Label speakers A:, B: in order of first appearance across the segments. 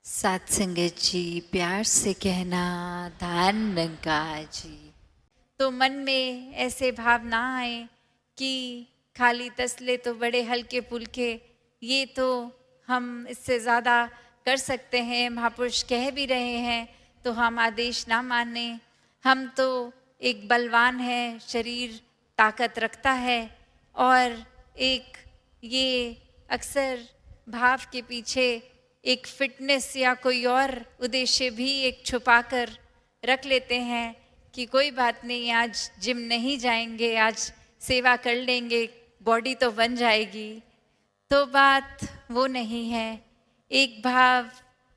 A: सात संगत जी, प्यार से कहना धान नंका जी। तो मन में ऐसे भाव ना आए कि खाली तसले तो बड़े हल्के फुल्के, ये तो हम इससे ज़्यादा कर सकते हैं, महापुरुष कह भी रहे हैं तो हम आदेश ना माने। हम तो एक बलवान है, शरीर ताकत रखता है और एक ये अक्सर भाव के पीछे एक फिटनेस या कोई और उद्देश्य भी एक छुपा कर रख लेते हैं कि कोई बात नहीं, आज जिम नहीं जाएंगे, आज सेवा कर लेंगे, बॉडी तो बन जाएगी। तो बात वो नहीं है। एक भाव,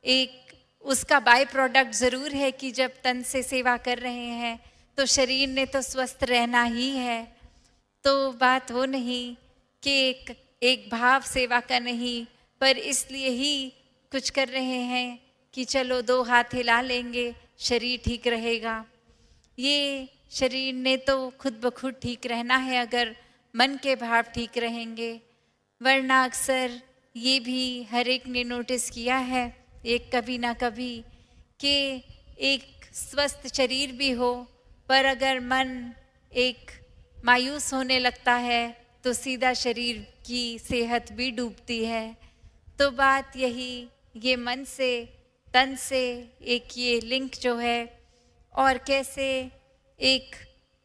A: एक उसका बाय प्रोडक्ट ज़रूर है कि जब तन से सेवा कर रहे हैं तो शरीर ने तो स्वस्थ रहना ही है। तो बात वो नहीं कि एक भाव सेवा का नहीं, पर इसलिए ही कुछ कर रहे हैं कि चलो 2 हाथ हिला लेंगे, शरीर ठीक रहेगा। ये शरीर ने तो खुद ब खुद ठीक रहना है अगर मन के भाव ठीक रहेंगे, वरना अक्सर ये भी हर एक ने नोटिस किया है, एक कभी ना कभी, कि एक स्वस्थ शरीर भी हो पर अगर मन एक मायूस होने लगता है तो सीधा शरीर की सेहत भी डूबती है। तो बात यही, ये मन से तन से एक ये लिंक जो है, और कैसे एक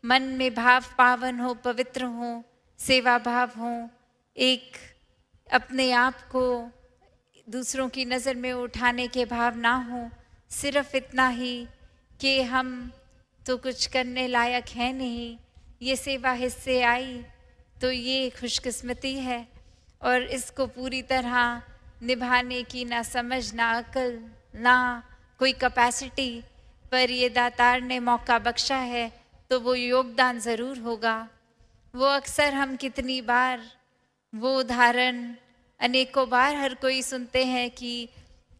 A: मन में भाव पावन हो, पवित्र हो, सेवा भाव हो, एक अपने आप को दूसरों की नज़र में उठाने के भाव ना हो, सिर्फ इतना ही कि हम तो कुछ करने लायक है नहीं, ये सेवा हिस्से आई तो ये खुशकिस्मती है, और इसको पूरी तरह निभाने की ना समझ, ना अकल, ना कोई कैपेसिटी, पर ये दातार ने मौका बख्शा है तो वो योगदान ज़रूर होगा। वो अक्सर हम कितनी बार वो उदाहरण अनेकों बार हर कोई सुनते हैं कि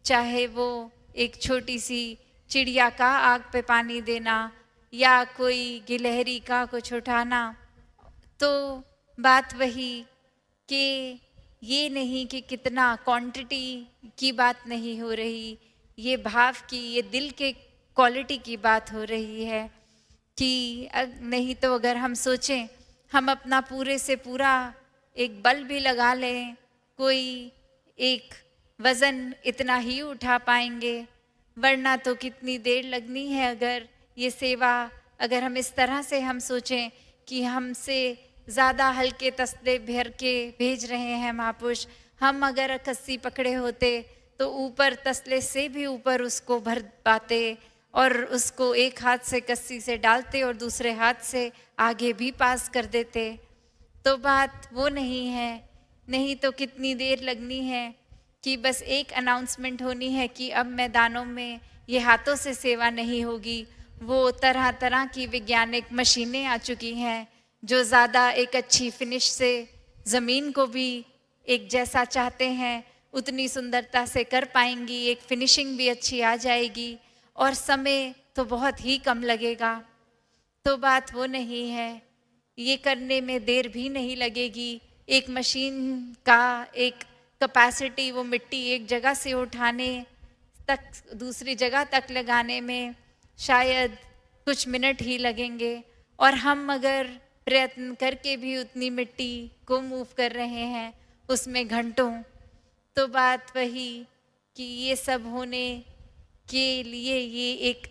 A: चाहे वो एक छोटी सी चिड़िया का आग पे पानी देना या कोई गिलहरी का कुछ उठाना, तो बात वही कि ये नहीं कि कितना क्वांटिटी की बात नहीं हो रही, ये भाव की, ये दिल के क्वालिटी की बात हो रही है। कि नहीं तो अगर हम सोचें हम अपना पूरे से पूरा एक बल भी लगा लें, कोई एक वज़न इतना ही उठा पाएंगे, वरना तो कितनी देर लगनी है। अगर ये सेवा, अगर हम इस तरह से हम सोचें कि हमसे ज़्यादा हल्के तसले भर के भेज रहे हैं महापुरुष, हम अगर कस्सी पकड़े होते तो ऊपर तसले से भी ऊपर उसको भर पाते और उसको एक हाथ से कस्सी से डालते और दूसरे हाथ से आगे भी पास कर देते। तो बात वो नहीं है, नहीं तो कितनी देर लगनी है कि बस एक अनाउंसमेंट होनी है कि अब मैदानों में ये हाथों से सेवा नहीं होगी। वो तरह तरह की वैज्ञानिक मशीनें आ चुकी हैं जो ज़्यादा एक अच्छी फिनिश से ज़मीन को भी एक जैसा चाहते हैं उतनी सुंदरता से कर पाएंगी, एक फिनिशिंग भी अच्छी आ जाएगी और समय तो बहुत ही कम लगेगा। तो बात वो नहीं है, ये करने में देर भी नहीं लगेगी। एक मशीन का एक कैपेसिटी, वो मिट्टी एक जगह से उठाने तक दूसरी जगह तक लगाने में शायद कुछ मिनट ही लगेंगे, और हम अगर प्रयत्न करके भी उतनी मिट्टी को मूव कर रहे हैं उसमें घंटों। तो बात वही कि ये सब होने के लिए ये एक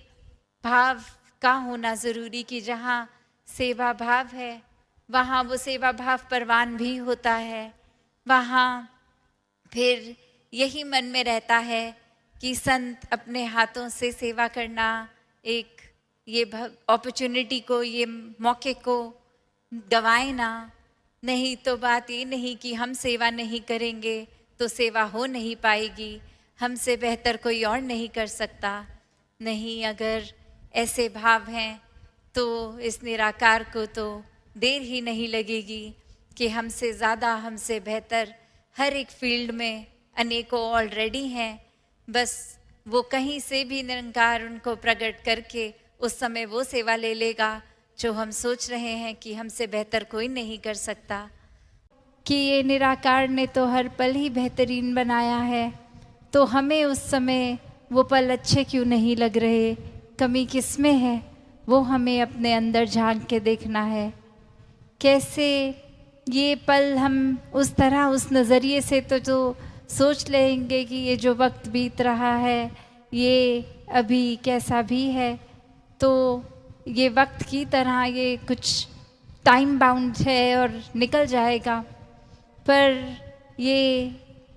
A: भाव का होना ज़रूरी, कि जहाँ सेवा भाव है वहाँ वो सेवा भाव परवान भी होता है। वहाँ फिर यही मन में रहता है कि संत अपने हाथों से सेवा करना, एक ये अपॉर्चुनिटी को, ये मौके को गंवाए ना। नहीं तो बात ये नहीं कि हम सेवा नहीं करेंगे तो सेवा हो नहीं पाएगी, हमसे बेहतर कोई और नहीं कर सकता। नहीं, अगर ऐसे भाव हैं तो इस निराकार को तो देर ही नहीं लगेगी कि हमसे ज़्यादा, हमसे बेहतर हर एक फील्ड में अनेकों ऑलरेडी हैं। बस वो कहीं से भी निरंकार उनको प्रकट करके उस समय वो सेवा ले लेगा जो हम सोच रहे हैं कि हमसे बेहतर कोई नहीं कर सकता। कि ये निराकार ने तो हर पल ही बेहतरीन बनाया है, तो हमें उस समय वो पल अच्छे क्यों नहीं लग रहे, कमी किस में है, वो हमें अपने अंदर झांक के देखना है। कैसे ये पल हम उस तरह, उस नज़रिए से तो जो सोच लेंगे कि ये जो वक्त बीत रहा है ये अभी कैसा भी है, तो ये वक्त की तरह ये कुछ टाइम बाउंड है और निकल जाएगा। पर ये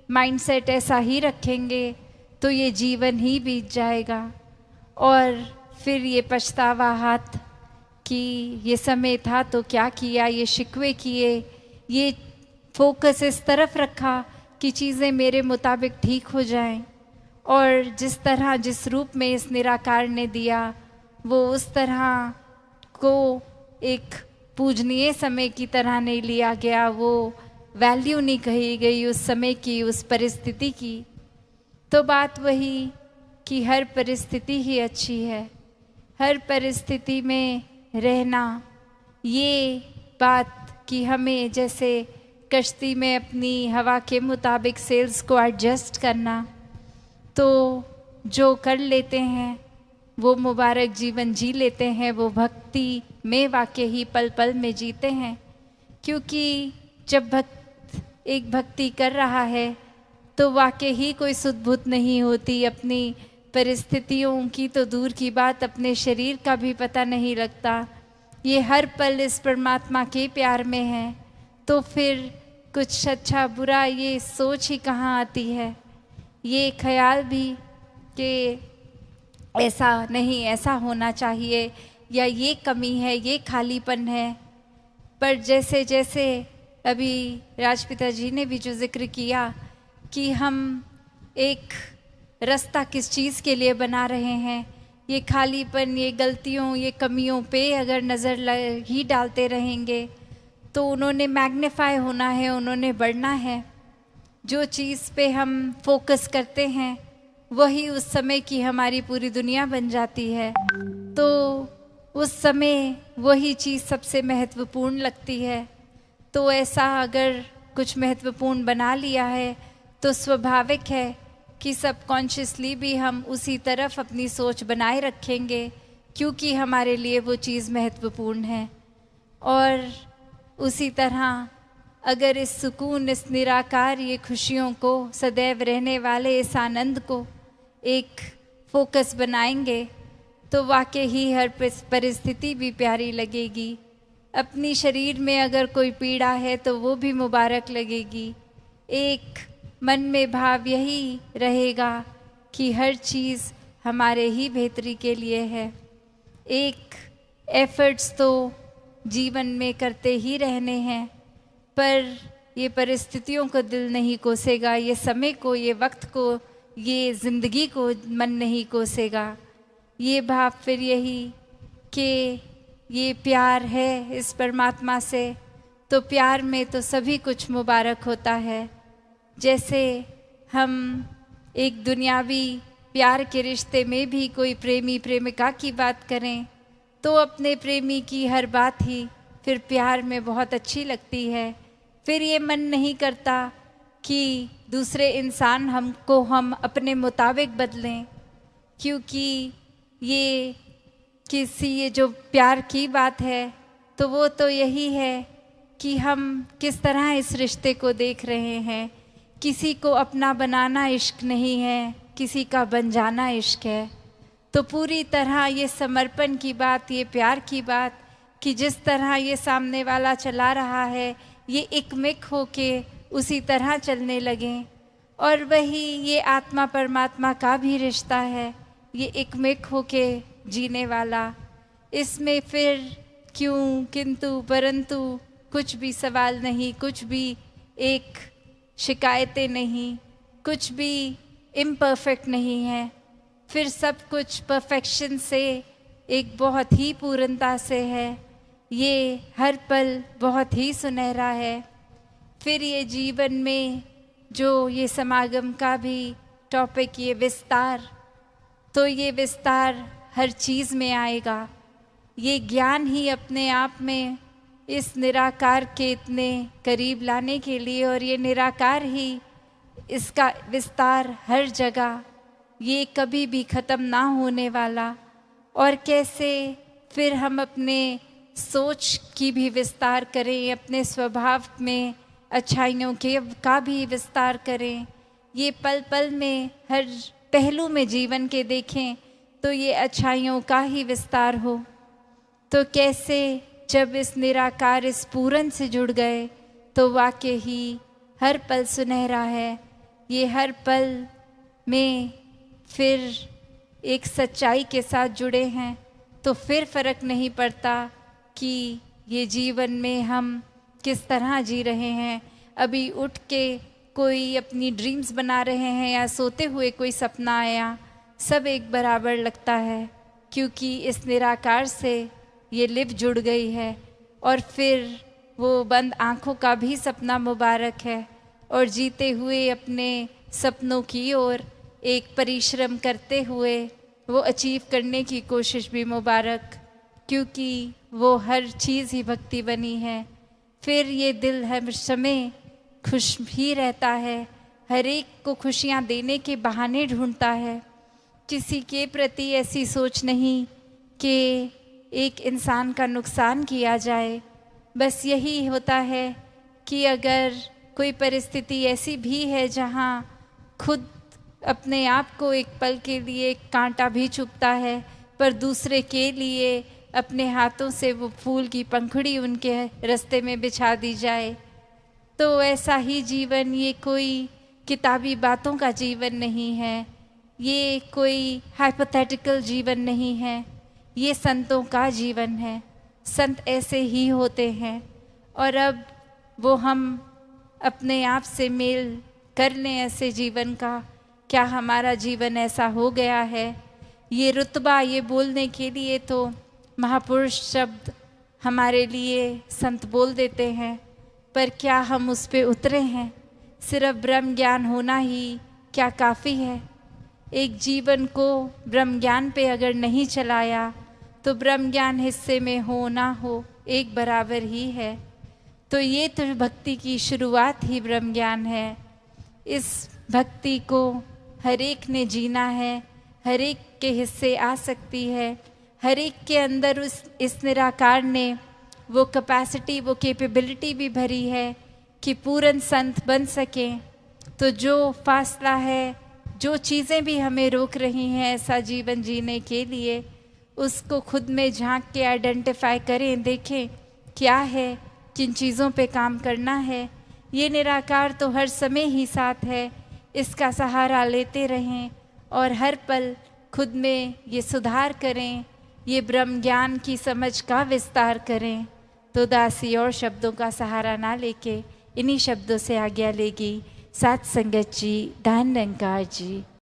A: माइंडसेट ऐसा ही रखेंगे तो ये जीवन ही बीत जाएगा और फिर ये पछतावा हाथ कि ये समय था तो क्या किया, ये शिकवे किए, ये फोकस इस तरफ रखा कि चीज़ें मेरे मुताबिक ठीक हो जाएं, और जिस तरह जिस रूप में इस निराकार ने दिया वो उस तरह को एक पूजनीय समय की तरह नहीं लिया गया, वो वैल्यू नहीं कही गई उस समय की, उस परिस्थिति की। तो बात वही कि हर परिस्थिति ही अच्छी है, हर परिस्थिति में रहना, ये बात कि हमें जैसे कश्ती में अपनी हवा के मुताबिक सेल्स को एडजस्ट करना, तो जो कर लेते हैं वो मुबारक जीवन जी लेते हैं, वो भक्ति में वाकई ही पल पल में जीते हैं। क्योंकि जब भक्त एक भक्ति कर रहा है तो वाकई ही कोई सुध-बुध नहीं होती, अपनी परिस्थितियों की तो दूर की बात, अपने शरीर का भी पता नहीं लगता। ये हर पल इस परमात्मा के प्यार में है, तो फिर कुछ अच्छा बुरा ये सोच ही कहाँ आती है, ये ख्याल भी कि ऐसा नहीं, ऐसा होना चाहिए, या ये कमी है, ये खालीपन है। पर जैसे जैसे अभी राजपिता जी ने भी जो जिक्र किया कि हम एक रास्ता किस चीज़ के लिए बना रहे हैं, ये खालीपन, ये गलतियों, ये कमियों पे अगर नज़र ही डालते रहेंगे तो उन्होंने मैग्नीफाई होना है, उन्होंने बढ़ना है। जो चीज़ पे हम फोकस करते हैं वही उस समय की हमारी पूरी दुनिया बन जाती है, तो उस समय वही चीज़ सबसे महत्वपूर्ण लगती है। तो ऐसा अगर कुछ महत्वपूर्ण बना लिया है तो स्वाभाविक है कि सबकॉन्शियसली भी हम उसी तरफ अपनी सोच बनाए रखेंगे, क्योंकि हमारे लिए वो चीज़ महत्वपूर्ण है। और उसी तरह अगर इस सुकून, इस निराकार, ये खुशियों को, सदैव रहने वाले इस आनंद को एक फोकस बनाएंगे तो वाकई ही हर परिस्थिति भी प्यारी लगेगी। अपनी शरीर में अगर कोई पीड़ा है तो वो भी मुबारक लगेगी। एक मन में भाव यही रहेगा कि हर चीज़ हमारे ही बेहतरी के लिए है। एक एफर्ट्स तो जीवन में करते ही रहने हैं, पर ये परिस्थितियों को दिल नहीं कोसेगा, ये समय को, ये वक्त को, ये ज़िंदगी को मन नहीं कोसेगा। ये भाव फिर यही कि ये प्यार है इस परमात्मा से, तो प्यार में तो सभी कुछ मुबारक होता है। जैसे हम एक दुनियावी प्यार के रिश्ते में भी कोई प्रेमी प्रेमिका की बात करें तो अपने प्रेमी की हर बात ही फिर प्यार में बहुत अच्छी लगती है। फिर ये मन नहीं करता कि दूसरे इंसान हमको हम अपने मुताबिक बदलें, क्योंकि ये ये जो प्यार की बात है तो वो तो यही है कि हम किस तरह इस रिश्ते को देख रहे हैं। किसी को अपना बनाना इश्क नहीं है, किसी का बन जाना इश्क है। तो पूरी तरह ये समर्पण की बात, ये प्यार की बात कि जिस तरह ये सामने वाला चला रहा है ये एकमिक होके उसी तरह चलने लगें। और वही ये आत्मा परमात्मा का भी रिश्ता है, ये एकमिक होके जीने वाला। इसमें फिर क्यों, किंतु, परंतु कुछ भी सवाल नहीं, कुछ भी एक शिकायतें नहीं, कुछ भी इम्परफेक्ट नहीं है। फिर सब कुछ परफेक्शन से, एक बहुत ही पूर्णता से है। ये हर पल बहुत ही सुनहरा है। फिर ये जीवन में जो ये समागम का भी टॉपिक, ये विस्तार, तो ये विस्तार हर चीज़ में आएगा। ये ज्ञान ही अपने आप में इस निराकार के इतने करीब लाने के लिए, और ये निराकार ही इसका विस्तार हर जगह, ये कभी भी ख़त्म ना होने वाला। और कैसे फिर हम अपने सोच की भी विस्तार करें, अपने स्वभाव में अच्छाइयों का भी विस्तार करें, ये पल पल में हर पहलू में जीवन के देखें तो ये अच्छाइयों का ही विस्तार हो। तो कैसे जब इस निराकार, इस पूरन से जुड़ गए तो वाकई ही हर पल सुनहरा है। ये हर पल में फिर एक सच्चाई के साथ जुड़े हैं तो फिर फ़र्क नहीं पड़ता कि ये जीवन में हम किस तरह जी रहे हैं। अभी उठ के कोई अपनी ड्रीम्स बना रहे हैं या सोते हुए कोई सपना आया, सब एक बराबर लगता है, क्योंकि इस निराकार से ये लिव जुड़ गई है। और फिर वो बंद आँखों का भी सपना मुबारक है, और जीते हुए अपने सपनों की ओर एक परिश्रम करते हुए वो अचीव करने की कोशिश भी मुबारक, क्योंकि वो हर चीज़ ही भक्ति बनी है। फिर ये दिल हर समय खुश भी रहता है, हर एक को खुशियाँ देने के बहाने ढूंढता है। किसी के प्रति ऐसी सोच नहीं कि एक इंसान का नुकसान किया जाए। बस यही होता है कि अगर कोई परिस्थिति ऐसी भी है जहाँ खुद अपने आप को एक पल के लिए कांटा भी चुभता है, पर दूसरे के लिए अपने हाथों से वो फूल की पंखुड़ी उनके रास्ते में बिछा दी जाए, तो ऐसा ही जीवन, ये कोई किताबी बातों का जीवन नहीं है, ये कोई हाइपोथेटिकल जीवन नहीं है, ये संतों का जीवन है। संत ऐसे ही होते हैं। और अब वो हम अपने आप से मेल कर लें ऐसे जीवन का। क्या हमारा जीवन ऐसा हो गया है? ये रुतबा, ये बोलने के लिए तो महापुरुष शब्द हमारे लिए संत बोल देते हैं, पर क्या हम उस पे उतरे हैं? सिर्फ ब्रह्म ज्ञान होना ही क्या काफ़ी है? एक जीवन को ब्रह्म ज्ञान पे अगर नहीं चलाया तो ब्रह्म ज्ञान हिस्से में हो ना हो एक बराबर ही है। तो ये तो भक्ति की शुरुआत ही ब्रह्म ज्ञान है। इस भक्ति को हर एक ने जीना है, हर एक के हिस्से आ सकती है, हर एक के अंदर इस निराकार ने वो कैपेसिटी, वो कैपेबिलिटी भी भरी है कि पूर्ण संत बन सकें। तो जो फासला है, जो चीज़ें भी हमें रोक रही हैं ऐसा जीवन जीने के लिए, उसको खुद में झांक के आइडेंटिफाई करें, देखें क्या है, किन चीज़ों पे काम करना है। ये निराकार तो हर समय ही साथ है, इसका सहारा लेते रहें और हर पल खुद में ये सुधार करें, ये ब्रह्म ज्ञान की समझ का विस्तार करें। तो दासी और शब्दों का सहारा ना लेके इन्हीं शब्दों से आज्ञा लेगी। साथ संगत जी, धन निरंकार जी।